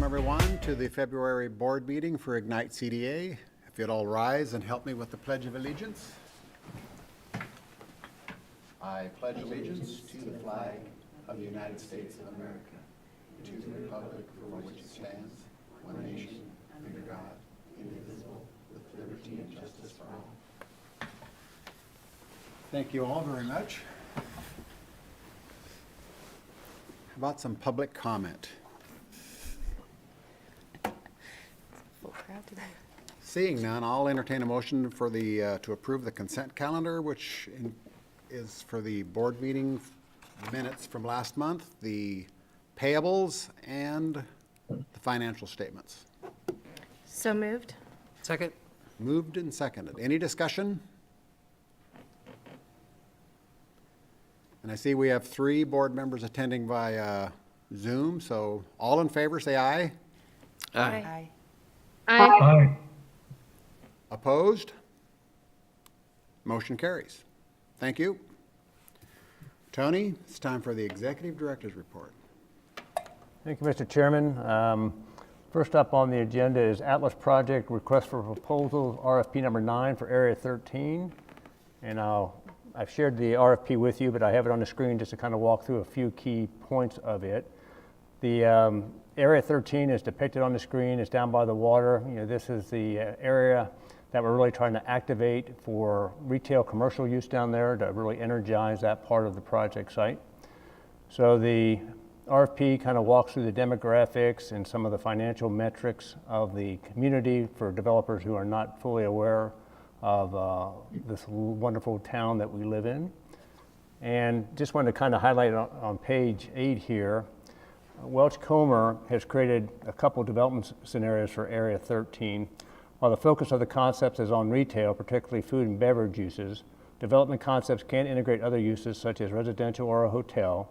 everyone, to the February board meeting for Ignite CDA. If you'd all rise and help me with the Pledge of Allegiance. I pledge allegiance to the flag of the United States of America, to the republic for which it stands, one nation, under God, indivisible, with liberty and justice for all. Thank you all very much. How about some public comment? Seeing none, I'll entertain a motion for the to approve the consent calendar, which is for the board meeting minutes from last month, the payables, and the financial statements. So moved. Second. Moved and seconded. Any discussion? And I see we have 3 board members attending via Zoom, so all in favor say aye. Aye. Aye. Opposed? Motion carries. Thank you. Tony, it's time for the Executive Director's Report. Thank you, Mr. Chairman. First up on the agenda is Atlas Project Request for Proposal, RFP number 9 for Area 13. And I've shared the RFP with you, but I have it on the screen just to kind of walk through a few key points of it. The Area 13 is depicted on the screen. It's down by the water. You know, this is the area that we're really trying to activate for retail commercial use down there to really energize that part of the project site. So the RFP kind of walks through the demographics and some of the financial metrics of the community for developers who are not fully aware of this wonderful town that we live in. And just wanted to kind of highlight on page 8 here, Welch Comer has created a couple development scenarios for Area 13. While the focus of the concepts is on retail, particularly food and beverage uses, development concepts can integrate other uses such as residential or a hotel,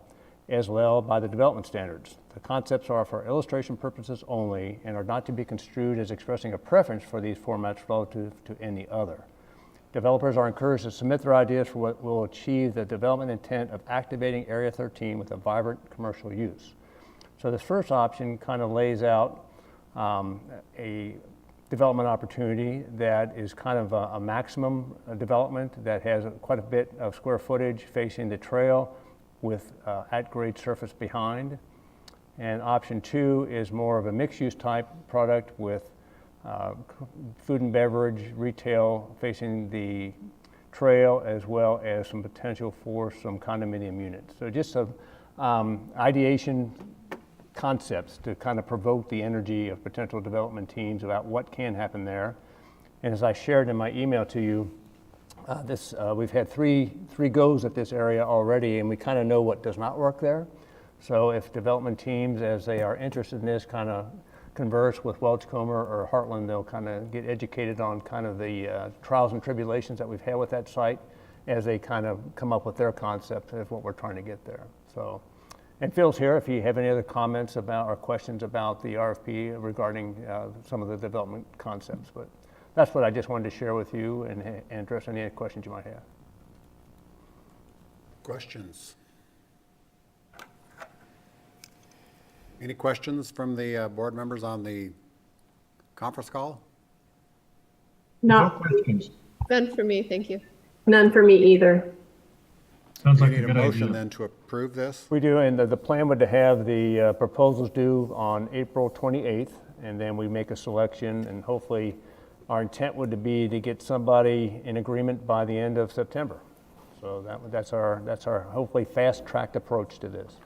as well by the development standards. The concepts are for illustration purposes only and are not to be construed as expressing a preference for these formats relative to any other. Developers are encouraged to submit their ideas for what will achieve the development intent of activating Area 13 with a vibrant commercial use. So this first option kind of lays out a development opportunity that is kind of a maximum development that has quite a bit of square footage facing the trail with at-grade surface behind. And option 2 is more of a mixed-use type product with food and beverage, retail facing the trail, as well as some potential for some condominium units. So just some ideation concepts to kind of provoke the energy of potential development teams about what can happen there. And as I shared in my email to you, we've had three goes at this area already, and we kind of know what does not work there. So if development teams, as they are interested in this, kind of converse with Welch Comer or Heartland, they'll kind of get educated on kind of the trials and tribulations that we've had with that site as they kind of come up with their concept of what we're trying to get there. So. And Phil's here if you have any other comments about or questions about the RFP regarding some of the development concepts. But that's what I just wanted to share with you and address any questions you might have. Questions? Any questions from the board members on the conference call? No No. questions. None for me, thank you. None for me either. Sounds Do like you a need a good motion idea. then to approve this? We do, and the plan would to have the proposals due on April 28th, and then we make a selection, and hopefully our intent would be to get somebody in agreement by the end of September. So that's our hopefully fast-tracked approach to this.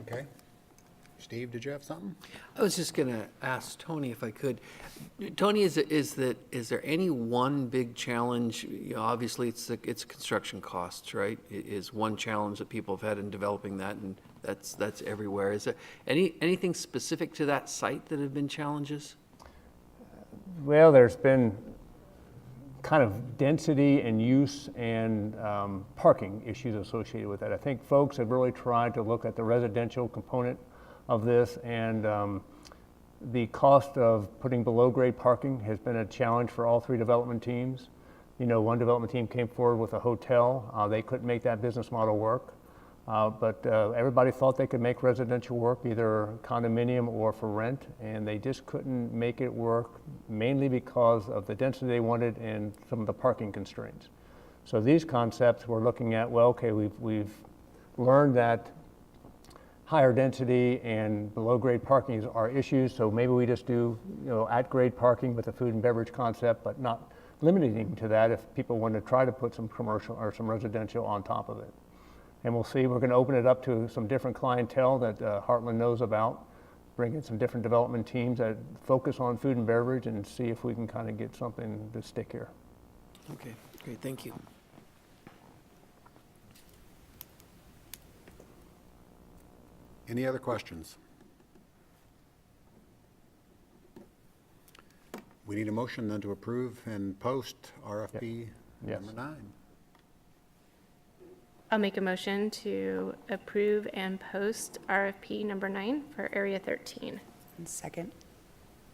Okay. Steve, did you have something? I was just going to ask Tony if I could. Tony, is there any one big challenge? You know, obviously, it's construction costs, right? It is one challenge that people have had in developing that, and that's everywhere. Is there anything specific to that site that have been challenges? Well, there's been kind of density and use and parking issues associated with that. I think folks have really tried to look at the residential component of this, and the cost of putting below grade parking has been a challenge for all 3 development teams. You know, one development team came forward with a hotel. They couldn't make that business model work. But everybody thought they could make residential work, either condominium or for rent, and they just couldn't make it work, mainly because of the density they wanted and some of the parking constraints. So these concepts we're looking at, well, okay, we've learned that higher density and below grade parking are issues, so maybe we just do, at grade parking with the food and beverage concept, but not limiting to that if people want to try to put some commercial or some residential on top of it. And we'll see, we're going to open it up to some different clientele that Heartland knows about, bring in some different development teams that focus on food and beverage and see if we can kind of get something to stick here. Okay, great, thank you. Any other questions? We need a motion then to approve and post RFP Yes. number 9. I'll make a motion to approve and post RFP number 9 for Area 13. Second.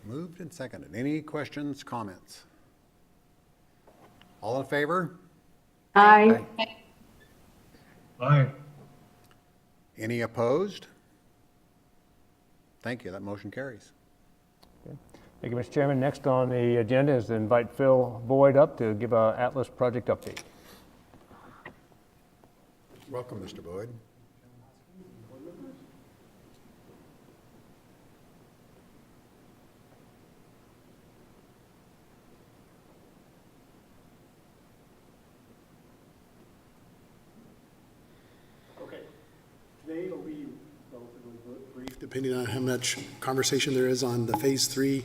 Moved and seconded. Any questions, comments? All in favor? Aye. Aye. Any opposed? Thank you. That motion carries. Thank you, Mr. Chairman. Next on the agenda is to invite Phil Boyd up to give a Atlas project update. Welcome, Mr. Boyd. Okay. Today it'll be relatively brief, depending on how much conversation there is on the Phase 3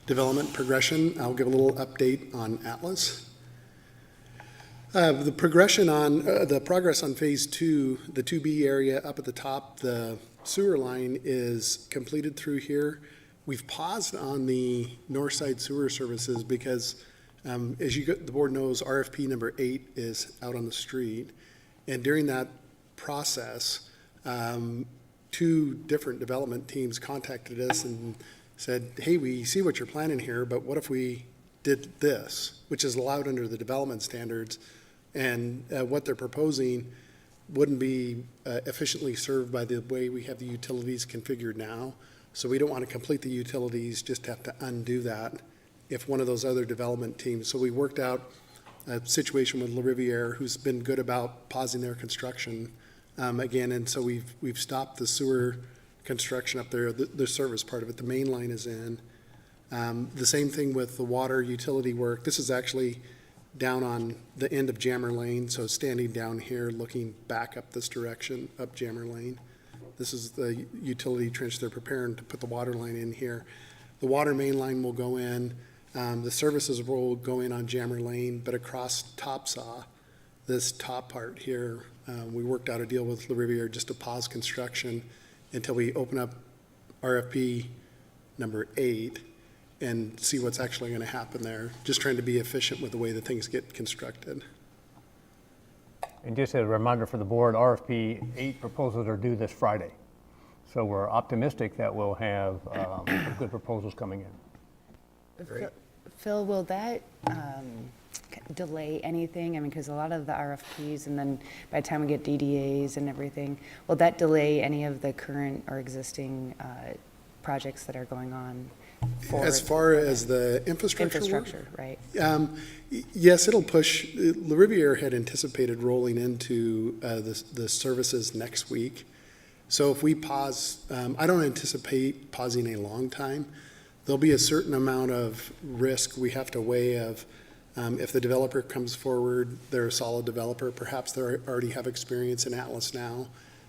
development progression. I'll give a little update on Atlas. The progression on, the progress on Phase 2, the 2B area up at the top, the sewer line is completed through here. We've paused on the north side sewer services because, as the board knows, RFP number 8 is out on the street. And during that process, 2 different development teams contacted us and said, hey, we see what you're planning here, but what if we did this, which is allowed under the development standards, and what they're proposing wouldn't be efficiently served by the way we have the utilities configured now. So we don't want to complete the utilities, just have to undo that if one of those other development teams. So we worked out a situation with La Riviere, who's been good about pausing their construction again, and so we've stopped the sewer construction up there, the service part of it. The main line is in. The same thing with the water utility work. This is actually down on the end of Jammer Lane, so standing down here, looking back up this direction, up Jammer Lane. This is the utility trench they're preparing to put the water line in here. The water main line will go in. The services will go in on Jammer Lane, but across Topsaw, this top part here, we worked out a deal with La Riviere just to pause construction until we open up RFP number 8 and see what's actually going to happen there. Just trying to be efficient with the way that things get constructed. And just a reminder for the board, RFP 8 proposals are due this Friday. So we're optimistic that we'll have some good proposals coming in. Phil, will that delay anything? I mean, because a lot of the RFPs, and then by the time we get DDAs and everything, will that delay any of the current or existing projects that are going on? As far as the infrastructure work? Infrastructure, right. Yes, it'll push. La Riviere had anticipated rolling into the services next week. So if we pause, I don't anticipate pausing a long time. There'll be a certain amount of risk we have to weigh of if the developer comes forward, they're a solid developer, perhaps they already have experience in Atlas now.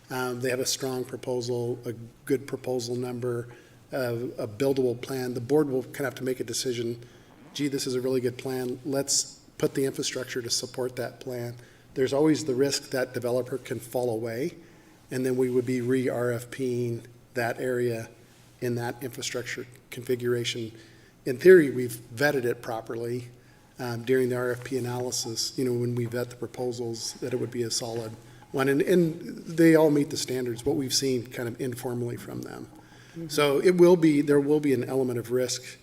They have a strong proposal, a good proposal number, a buildable plan. The board will kind of have to make a decision. Gee, this is a really good plan. Let's put the infrastructure to support that plan. There's always the risk that developer can fall away, and then we would be re-RFPing that area in that infrastructure configuration. In theory, we've vetted it properly during the RFP analysis, when we vet the proposals, that it would be a solid one. And they all meet the standards, what we've seen kind of informally from them. Mm-hmm. So there will be an element of risk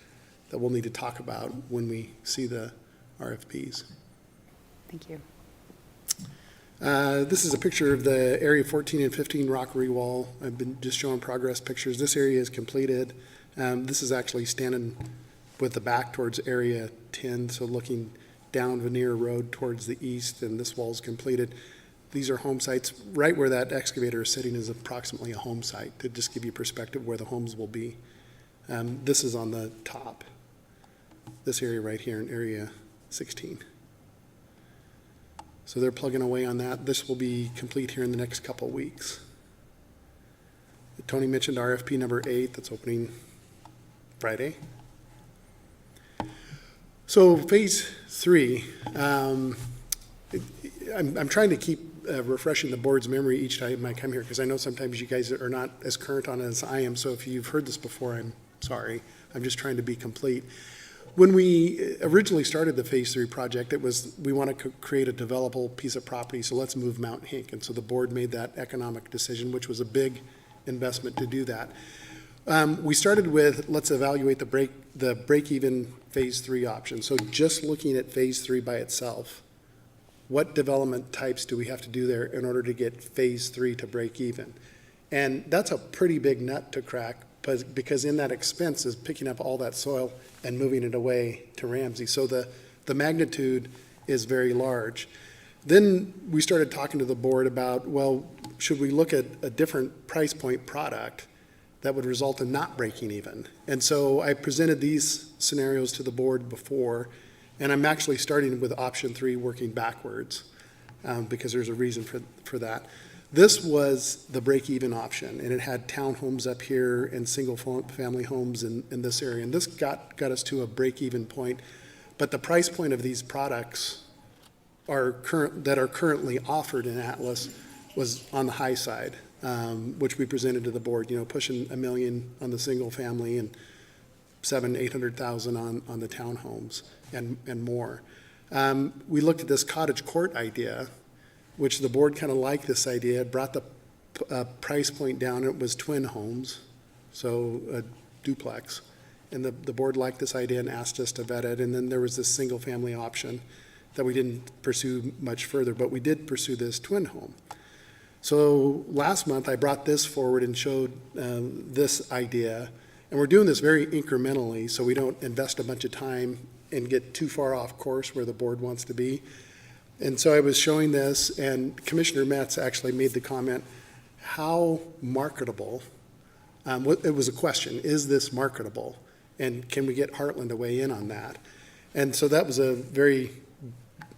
that we'll need to talk about when we see the RFPs. Thank you. This is a picture of the Area 14 and 15 rockery wall. I've been just showing progress pictures. This area is completed. This is actually standing with the back towards Area 10, so looking down Veneer Road towards the east, and this wall is completed. These are home sites. Right where that excavator is sitting is approximately a home site, to just give you perspective where the homes will be. This is on the top, this area right here in Area 16. So they're plugging away on that. This will be complete here in the next couple of weeks. Tony mentioned RFP number 8, that's opening Friday. So phase 3, I'm trying to keep refreshing the board's memory each time I come here, because I know sometimes you guys are not as current on it as I am, so if you've heard this before, I'm sorry. I'm just trying to be complete. When we originally started the Phase 3 project, it was, we want to create a developable piece of property, so let's move Mount Hink. And so the board made that economic decision, which was a big investment to do that. We started with, let's evaluate the break-even Phase 3 option. So just looking at Phase 3 by itself, what development types do we have to do there in order to get Phase 3 to break even? And that's a pretty big nut to crack, because in that expense is picking up all that soil and moving it away to Ramsey. So the magnitude is very large. Then we started talking to the board about, well, should we look at a different price point product that would result in not breaking even? And so I presented these scenarios to the board before, and I'm actually starting with option 3, working backwards, because there's a reason for that. This was the break-even option, and it had townhomes up here and single-family homes in this area. And this got us to a break-even point. But the price point of these products that are currently offered in Atlas was on the high side, which we presented to the board. You know, pushing $1 million on the single-family and $700,000-800,000 on the townhomes and more. We looked at this cottage court idea, which the board kind of liked this idea. It brought the price point down. It was twin homes, so a duplex. And the board liked this idea and asked us to vet it. And then there was this single-family option that we didn't pursue much further, but we did pursue this twin home. So last month, I brought this forward and showed this idea. And we're doing this very incrementally, so we don't invest a bunch of time and get too far off course where the board wants to be. And so I was showing this, and Commissioner Metz actually made the comment, how marketable, it was a question, is this marketable? And can we get Heartland to weigh in on that? And so that was a very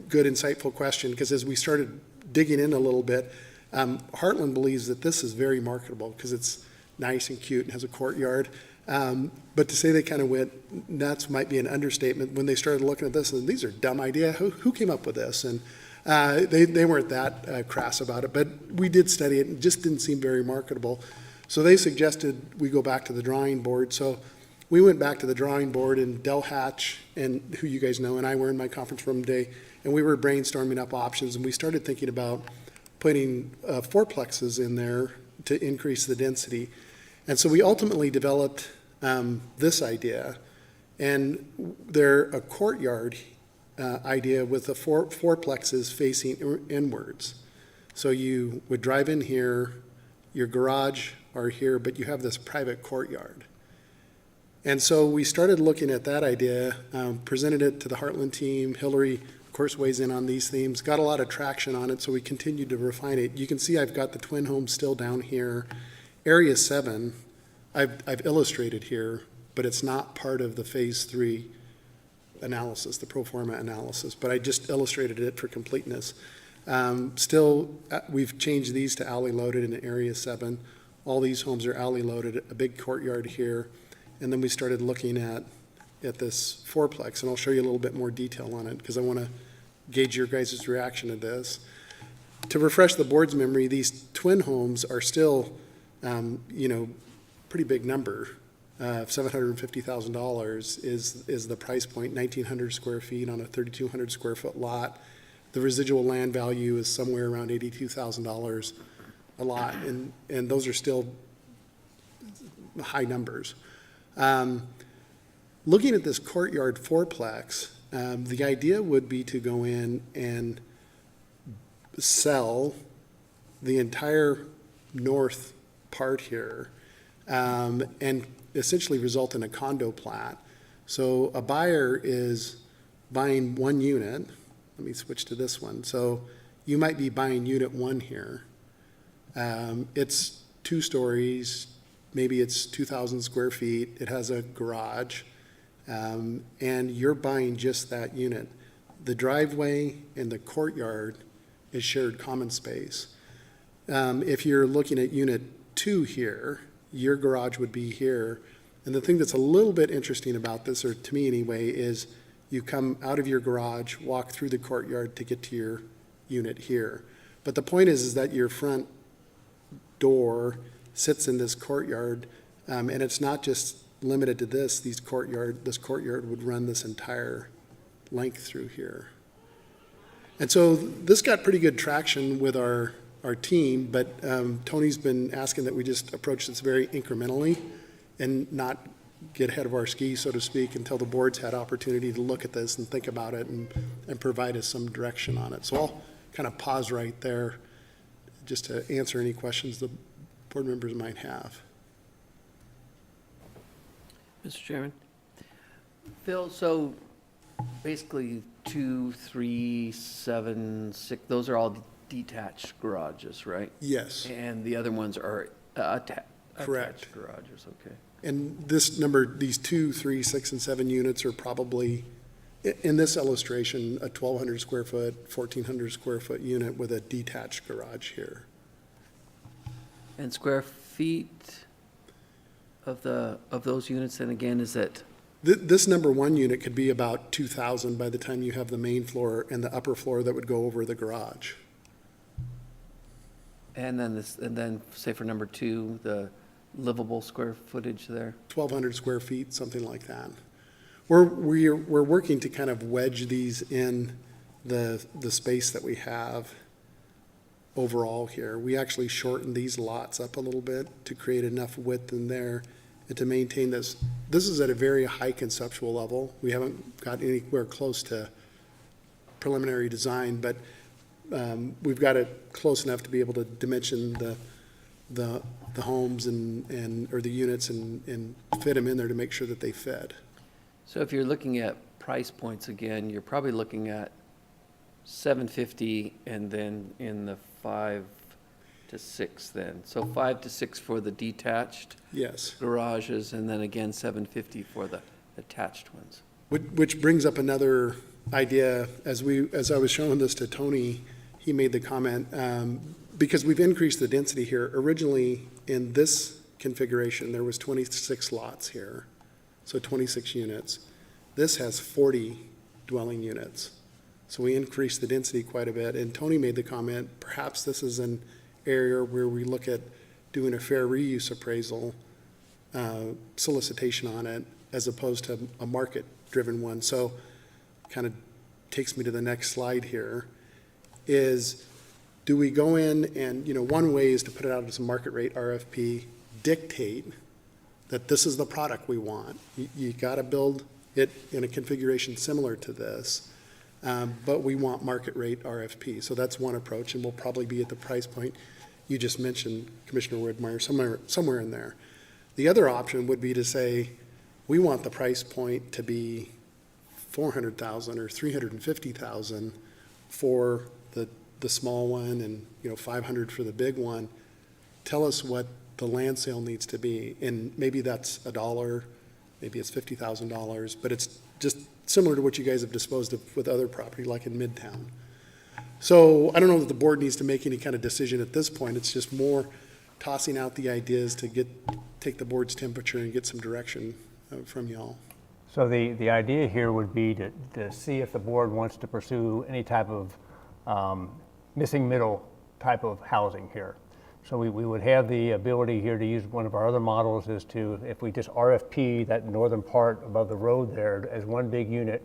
good, insightful question, because as we started digging in a little bit, Heartland believes that this is very marketable because it's nice and cute and has a courtyard. But to say they kind of went nuts might be an understatement when they started looking at this, and these are dumb idea. Who came up with this? And they weren't that crass about it, but we did study it and it just didn't seem very marketable. So they suggested we go back to the drawing board. So we went back to the drawing board, and Del Hatch, and who you guys know, and I were in my conference room today, and we were brainstorming up options, and we started thinking about putting fourplexes in there to increase the density. And so we ultimately developed this idea, and they're a courtyard idea with the fourplexes facing inwards. So you would drive in here, your garage are here, but you have this private courtyard. And so we started looking at that idea, presented it to the Heartland team. Hillary, of course, weighs in on these themes, got a lot of traction on it, so we continued to refine it. You can see I've got the twin homes still down here. Area 7, I've illustrated here, but it's not part of the Phase 3 analysis, the pro forma analysis, but I just illustrated it for completeness. Still, we've changed these to alley loaded in Area 7. All these homes are alley loaded, a big courtyard here. And then we started looking at this fourplex, and I'll show you a little bit more detail on it because I want to gauge your guys' reaction to this. To refresh the board's memory, these twin homes are still, pretty big number. $750,000 is the price point, 1,900 square feet on a 3,200 square foot lot. The residual land value is somewhere around $82,000 a lot, and those are still high numbers. Looking at this courtyard fourplex, the idea would be to go in and sell the entire north part here, and essentially result in a condo plat. So a buyer is buying one unit. Let me switch to this one. So you might be buying unit 1 here. It's 2 stories, maybe it's 2,000 square feet. It has a garage, and you're buying just that unit. The driveway and the courtyard is shared common space. If you're looking at unit 2 here, your garage would be here. And the thing that's a little bit interesting about this, or to me anyway, is you come out of your garage, walk through the courtyard to get to your unit here. But the point is that your front door sits in this courtyard, and it's not just limited to this. This courtyard would run this entire length through here. And so this got pretty good traction with our team, but Tony's been asking that we just approach this very incrementally and not get ahead of our skis, so to speak, until the board's had opportunity to look at this and think about it and provide us some direction on it. So I'll kind of pause right there just to answer any questions the board members might have. Mr. Chairman? Phil, so basically 2, 3, 7, 6, those are all detached garages, right? Yes. And the other ones are Correct. attached garages, okay. And this number, these 2, 3, 6, and 7 units are probably, in this illustration, a 1,200 square foot, 1,400 square foot unit with a detached garage here. And square feet of those units, then again, is that? This number 1 unit could be about 2,000 by the time you have the main floor and the upper floor that would go over the garage. And then say for number 2, the livable square footage there? 1,200 square feet, something like that. We're working to kind of wedge these in the space that we have overall here. We actually shortened these lots up a little bit to create enough width in there and to maintain this. This is at a very high conceptual level. We haven't got anywhere close to preliminary design, but we've got it close enough to be able to dimension the homes or the units and fit them in there to make sure that they fit. So if you're looking at price points again, you're probably looking at $750 and then in the 5 to 6 then. So 5 to 6 for the detached Yes. garages and then again $750 for the attached ones. Which brings up another idea. As I was showing this to Tony, he made the comment, because we've increased the density here. Originally, in this configuration, there was 26 lots here, so 26 units. This has 40 dwelling units. So we increased the density quite a bit. And Tony made the comment, perhaps this is an area where we look at doing a fair reuse appraisal solicitation on it, as opposed to a market-driven one. So kind of takes me to the next slide here, is do we go in and, one way is to put it out as a market rate RFP, dictate that this is the product we want. You got to build it in a configuration similar to this, but we want market rate RFP. So that's one approach, and we'll probably be at the price point you just mentioned, Commissioner Widmeyer, somewhere in there. The other option would be to say, we want the price point to be $400,000 or $350,000 for the small one, and $500 for the big one. Tell us what the land sale needs to be, and maybe that's $1, maybe it's $50,000, but it's just similar to what you guys have disposed of with other property, like in Midtown. So I don't know that the board needs to make any kind of decision at this point. It's just more tossing out the ideas to take the board's temperature and get some direction from y'all. So the idea here would be to see if the board wants to pursue any type of missing middle type of housing here. So we would have the ability here to use one of our other models is to, if we just RFP that northern part above the road there as one big unit,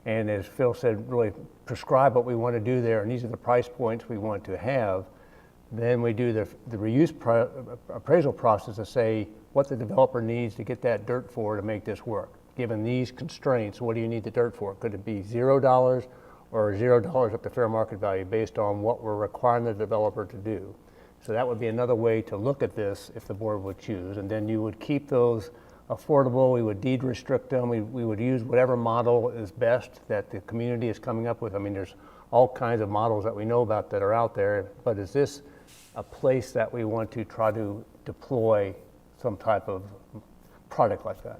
and as Phil said, really prescribe what we want to do there, and these are the price points we want to have, then we do the reuse appraisal process to say what the developer needs to get that dirt for to make this work. Given these constraints, what do you need the dirt for? Could it be $0 or $0 up to fair market value based on what we're requiring the developer to do. So that would be another way to look at this if the board would choose. And then you would keep those affordable, we would deed restrict them, we would use whatever model is best that the community is coming up with. I mean, there's all kinds of models that we know about that are out there, but is this a place that we want to try to deploy some type of product like that?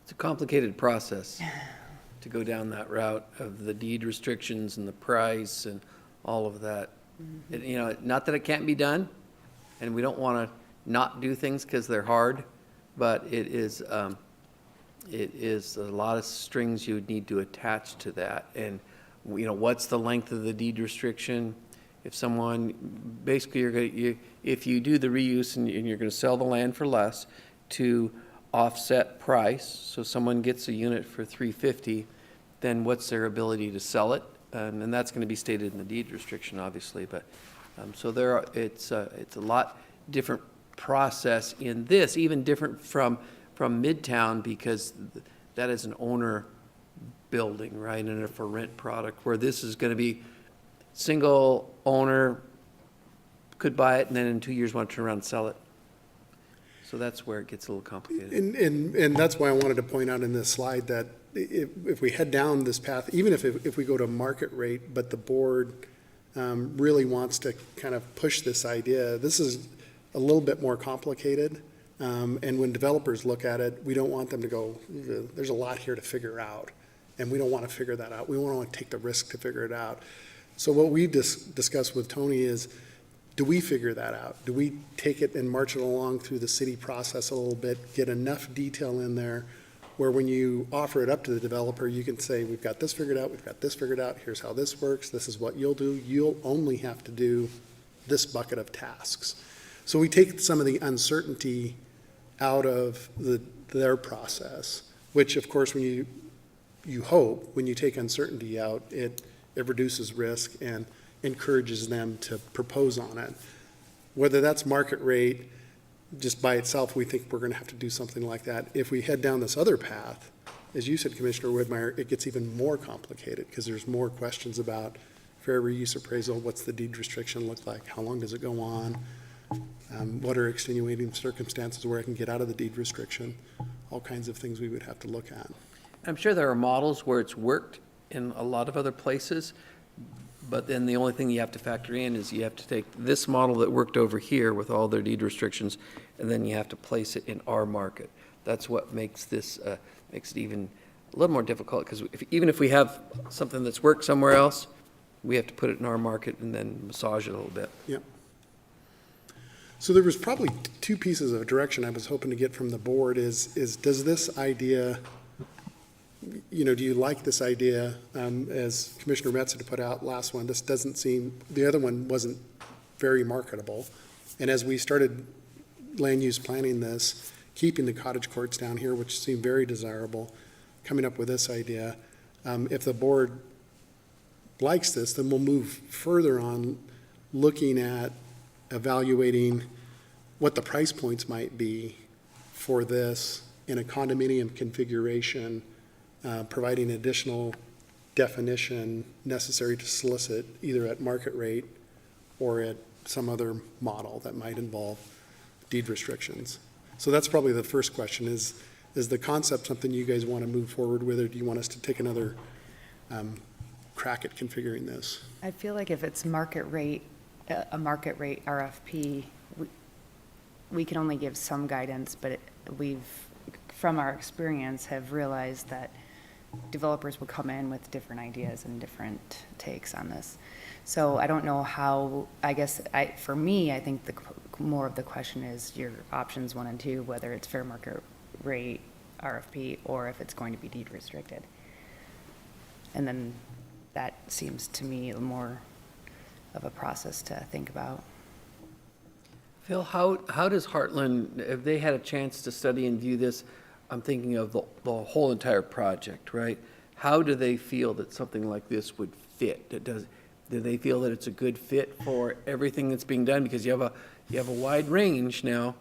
It's a complicated process to go down that route of the deed restrictions and the price and all of that. You know, not that it can't be done, and we don't want to not do things because they're hard, but it is a lot of strings you would need to attach to that. And, you know, what's the length of the deed restriction? If someone, basically, if you do the reuse and you're going to sell the land for less to offset price, so someone gets a unit for $350, then what's their ability to sell it? And that's going to be stated in the deed restriction, obviously. But so it's a lot different process in this, even different from Midtown, because that is an owner building, right, and a for rent product, where this is going to be single owner, could buy it, and then in 2 years want to turn around and sell it. So that's where it gets a little complicated. And that's why I wanted to point out in this slide that if we head down this path, even if we go to market rate, but the board really wants to kind of push this idea, this is a little bit more complicated. And when developers look at it, we don't want them to go, there's a lot here to figure out. And we don't want to figure that out. We want to take the risk to figure it out. So what we discussed with Tony is, do we figure that out? Do we take it and march it along through the city process a little bit, get enough detail in there where when you offer it up to the developer, you can say, we've got this figured out, we've got this figured out, here's how this works, this is what you'll do. You'll only have to do this bucket of tasks. So we take some of the uncertainty out of their process, which of course, when you hope, when you take uncertainty out, it reduces risk and encourages them to propose on it. Whether that's market rate, just by itself, we think we're going to have to do something like that. If we head down this other path, as you said, Commissioner Whitmire, it gets even more complicated because there's more questions about fair reuse appraisal. What's the deed restriction look like? How long does it go on? What are extenuating circumstances where I can get out of the deed restriction? All kinds of things we would have to look at. I'm sure there are models where it's worked in a lot of other places, but then the only thing you have to factor in is you have to take this model that worked over here with all their deed restrictions, and then you have to place it in our market. That's what makes this, makes it even a little more difficult, because even if we have something that's worked somewhere else, we have to put it in our market and then massage it a little bit. Yep. So there was probably two pieces of direction I was hoping to get from the board is does this idea, you know, do you like this idea? As Commissioner Metz had put out last one, this doesn't seem, the other one wasn't very marketable. And as we started land use planning this, keeping the cottage courts down here, which seemed very desirable, coming up with this idea, if the board likes this, then we'll move further on looking at evaluating what the price points might be for this in a condominium configuration, providing additional definition necessary to solicit either at market rate or at some other model that might involve deed restrictions. So that's probably the first question is the concept something you guys want to move forward with, or do you want us to take another crack at configuring this? I feel like if it's market rate, a market rate RFP, we can only give some guidance, but we've, from our experience, have realized that developers will come in with different ideas and different takes on this. So I don't know how, I guess, for me, I think more of the question is your options 1 and 2, whether it's fair market rate RFP or if it's going to be deed restricted. And then that seems to me more of a process to think about. Phil, how does Heartland, if they had a chance to study and view this, I'm thinking of the whole entire project, right? How do they feel that something like this would fit? Do they feel that it's a good fit for everything that's being done? Because you have a wide range now.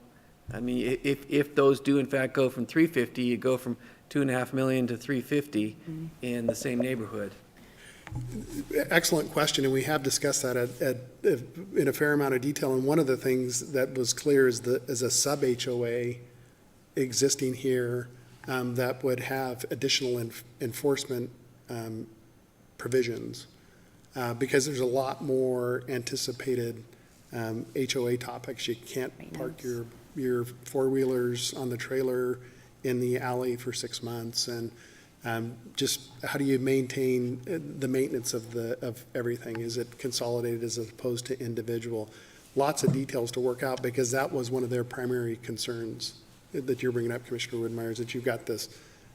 I mean, if those do in fact go from 350, you go from 2.5 million to 350 in the same neighborhood. Excellent question, and we have discussed that in a fair amount of detail. And one of the things that was clear is a sub-HOA existing here that would have additional enforcement provisions because there's a lot more anticipated HOA topics. You can't park your four-wheelers on the trailer in the alley for 6 months, and just how do you maintain the maintenance of everything? Is it consolidated as opposed to individual? Lots of details to work out, because that was one of their primary concerns that you're bringing up, Commissioner Woodmeyer, is that you've got this,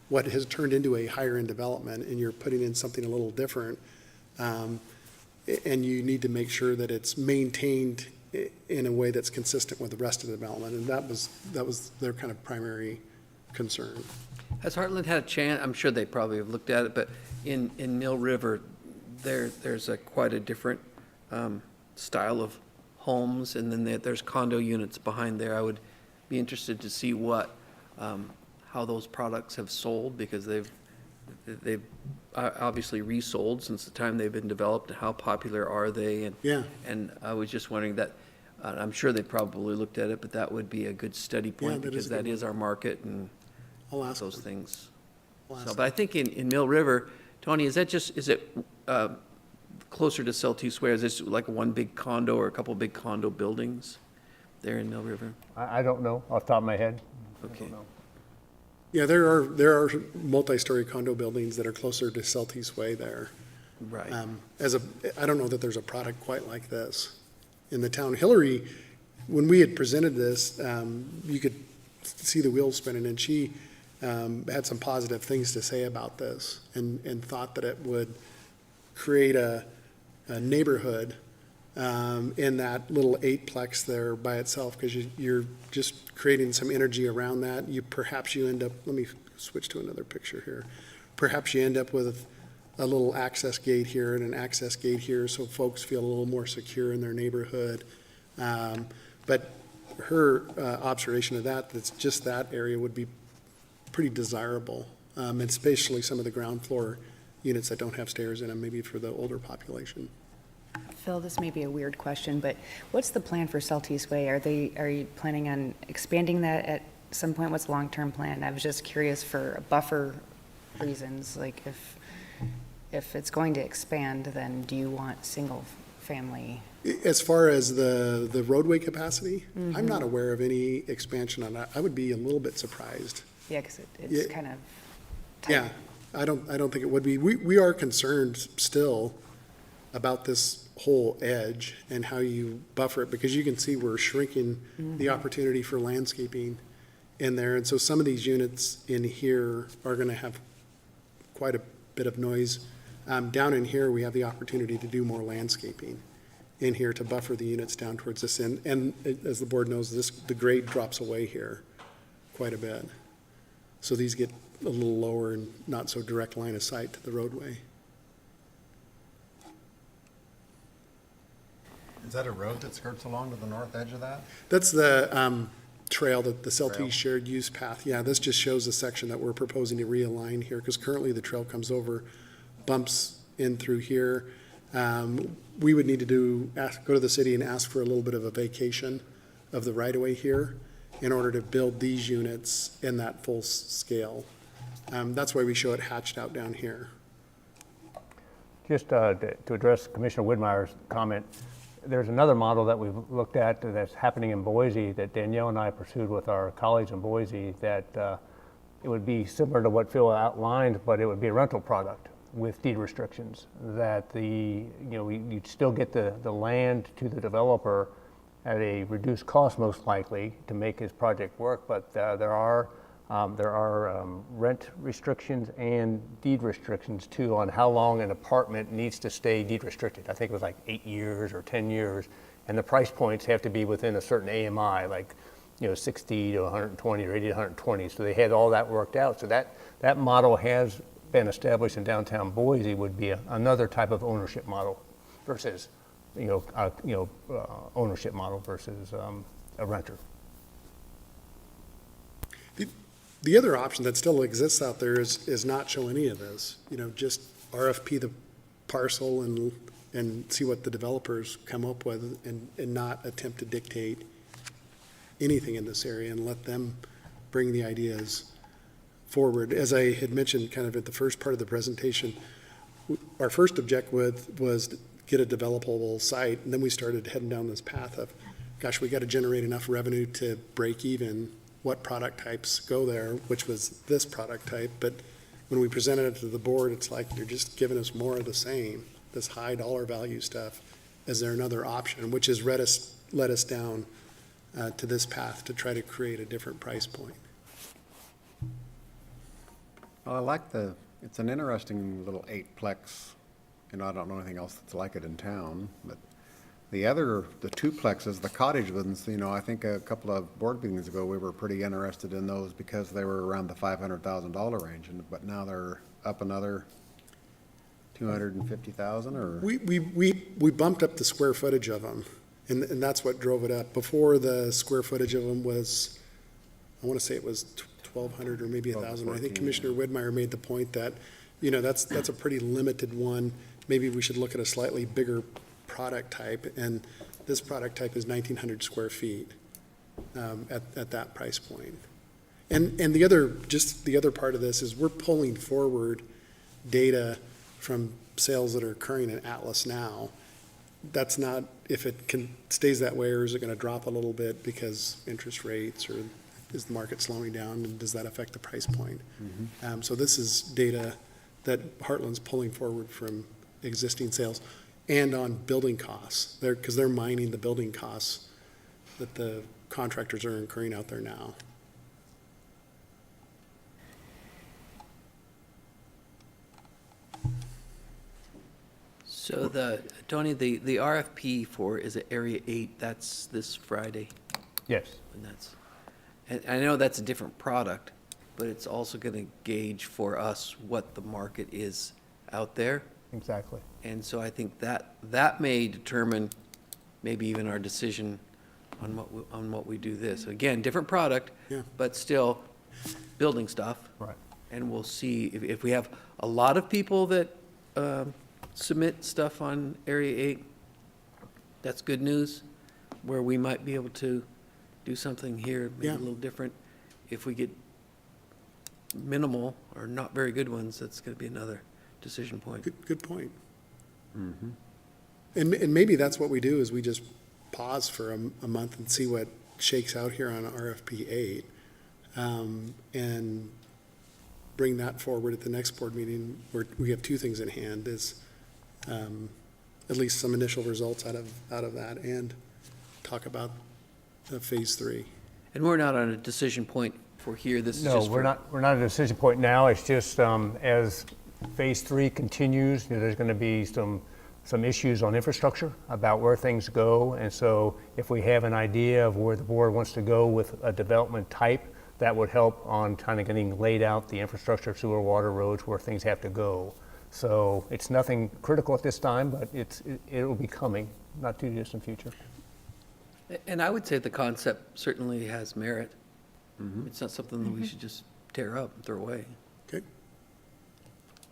what has turned into a higher-end development, and you're putting in something a little different. And you need to make sure that it's maintained in a way that's consistent with the rest of the development, and that was their kind of primary concern. Has Heartland had a chance, I'm sure they probably have looked at it, but in Mill River, there's quite a different style of homes, and then there's condo units behind there. I would be interested to see how those products have sold, because they've obviously resold since the time they've been developed. How popular are they? And Yeah. And I was just wondering that, I'm sure they probably looked at it, but that would be a good study point, that is because a good that is our market and I'll ask those them. things. I'll ask So, them. but I think in Mill River, Tony, is it closer to Celtice Square? Is this like one big condo or a couple big condo buildings there in Mill River? I don't know off the top of my head. Okay. Yeah, there are multi-story condo buildings that are closer to Celtice Way there. Right. I don't know that there's a product quite like this in the town. Hillary, when we had presented this, you could see the wheels spinning, and she had some positive things to say about this, and thought that it would create a neighborhood in that little eightplex there by itself, because you're just creating some energy around that. Perhaps you end up, let me switch to another picture here. Perhaps you end up with a little access gate here and an access gate here, so folks feel a little more secure in their neighborhood. But her observation of that's just that area would be pretty desirable, and especially some of the ground floor units that don't have stairs in them, maybe for the older population. Phil, this may be a weird question, but what's the plan for Celtice Way? Are you planning on expanding that at some point? What's the long-term plan? I was just curious for buffer reasons, like if it's going to expand, then do you want single family? As far as the roadway capacity, I'm not aware of any expansion on that. I would be a little bit surprised. Yeah, because it's Yeah. kind of tight. Yeah, I don't think it would be. We are concerned still about this whole edge and how you buffer it, because you can see we're shrinking the opportunity for landscaping in there. And so some of these units in here are going to have quite a bit of noise. Down in here, we have the opportunity to do more landscaping in here to buffer the units down towards this end. And as the board knows, the grade drops away here quite a bit. So these get a little lower and not so direct line of sight to the roadway. Is that a road that skirts along to the north edge of that? That's the trail, that the Trail. Celtice shared use path. Yeah, this just shows a section that we're proposing to realign here, because currently the trail comes over, bumps in through here. We would need to go to the city and ask for a little bit of a vacation of the right-of-way here in order to build these units in that full scale. That's why we show it hatched out down here. Just to address Commissioner Widmeyer's comment, there's another model that we've looked at that's happening in Boise that Danielle and I pursued with our colleagues in Boise, that it would be similar to what Phil outlined, but it would be a rental product with deed restrictions, that you'd still get the land to the developer at a reduced cost, most likely, to make his project work, but there are rent restrictions and deed restrictions too on how long an apartment needs to stay deed restricted. I think it was like 8 years or 10 years, and the price points have to be within a certain AMI, like 60 to 120 or 80 to 120. So they had all that worked out. So that model has been established in downtown Boise, would be another type of ownership model versus ownership model versus a renter. The other option that still exists out there is not show any of this, just RFP the parcel and see what the developers come up with and not attempt to dictate anything in this area and let them bring the ideas forward. As I had mentioned kind of at the first part of the presentation, our first objective was to get a developable site, and then we started heading down this path of, gosh, we got to generate enough revenue to break even. What product types go there, which was this product type, but when we presented it to the board, it's like, you're just giving us more of the same, this high dollar value stuff. Is there another option, which has led us down to this path to try to create a different price point. Well, I like it's an interesting little 8-plex, I don't know anything else that's like it in town, but the two plexes, the cottage ones, I think a couple of board meetings ago, we were pretty interested in those because they were around the $500,000 range, but now they're up another 250,000 or? We bumped up the square footage of them, and that's what drove it up. Before, the square footage of them was, I want to say it was 1,200 or maybe 1,000. I think Commissioner Widmeyer made the point that, that's a pretty limited one. Maybe we should look at a slightly bigger product type, and this product type is 1,900 square feet at that price point. And the other part of this is we're pulling forward data from sales that are occurring in Atlas now. That's not, if it stays that way, or is it going to drop a little bit because interest rates, or is the market slowing down, and does that affect the price point? So this is data that Heartland's pulling forward from existing sales and on building costs. Because they're mining the building costs that the contractors are incurring out there now. So Tony, the RFP for, is it Area 8, that's this Friday? Yes. And I know that's a different product, but it's also going to gauge for us what the market is out there. Exactly. And so I think that may determine maybe even our decision on what we do this. Again, different product, Yeah. but still building stuff. Right. And we'll see if we have a lot of people that submit stuff on Area 8, that's good news, where we might be able to do something here, maybe Yeah. a little different. If we get minimal or not very good ones, that's going to be another decision point. Good point. And maybe that's what we do, is we just pause for a month and see what shakes out here on RFP 8, and bring that forward at the next board meeting, where we have two things in hand, is at least some initial results out of that, and talk about phase 3. And we're not on a decision point for here, this is No, just for. we're not at a decision point now. It's just, as phase 3 continues, there's going to be some issues on infrastructure about where things go. And so if we have an idea of where the board wants to go with a development type, that would help on kind of getting laid out the infrastructure, sewer, water, roads, where things have to go. So it's nothing critical at this time, but it'll be coming, not too distant future. And I would say the concept certainly has merit. It's not something that we should just tear up and throw away. Okay.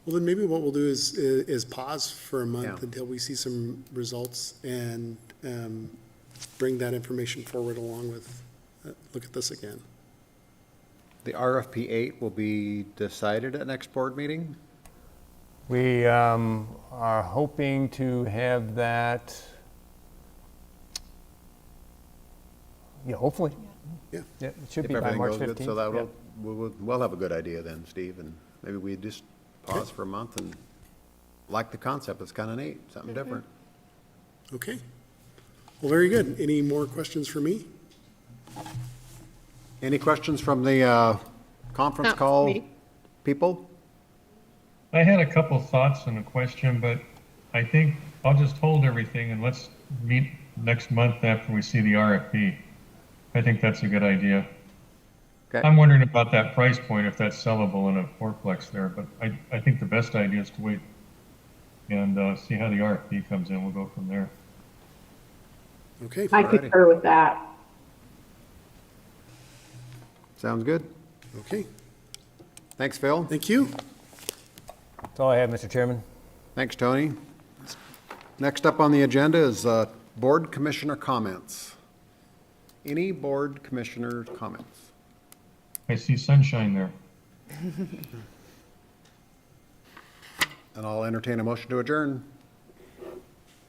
Well, then maybe what we'll do is pause for a month Yeah. until we see some results, and bring that information forward along with, look at this again. The RFP 8 will be decided at next board meeting? We are hoping to have that, hopefully. Yeah. Yeah, it should If be by everything March goes good, 15th. so yeah. we'll have a good idea then, Steve, and maybe we just pause for a month and like the concept, it's kind of neat, something different. Okay. Well, very good. Any more questions for me? Any questions from the conference Not call me. people? I had a couple thoughts and a question, but I think I'll just hold everything and let's meet next month after we see the RFP. I think that's a good idea. Okay. I'm wondering about that price point, if that's sellable in a fourplex there, but I think the best idea is to wait and see how the RFP comes in. We'll go from there. Okay. I Alrighty. concur with that. Sounds good. Okay, Thanks, Phil. thank you. That's all I have, Mr. Chairman. Thanks, Tony. Next up on the agenda is board commissioner comments. Any board commissioner comments? I see sunshine there. And I'll entertain a motion to adjourn.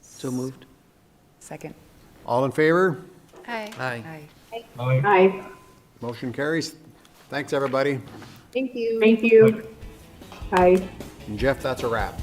So moved? Second. All in favor? Aye. Aye. Aye. Aye. Aye. Motion carries. Thanks, everybody. Thank you. Thank you. Aye. And Jeff, that's a wrap.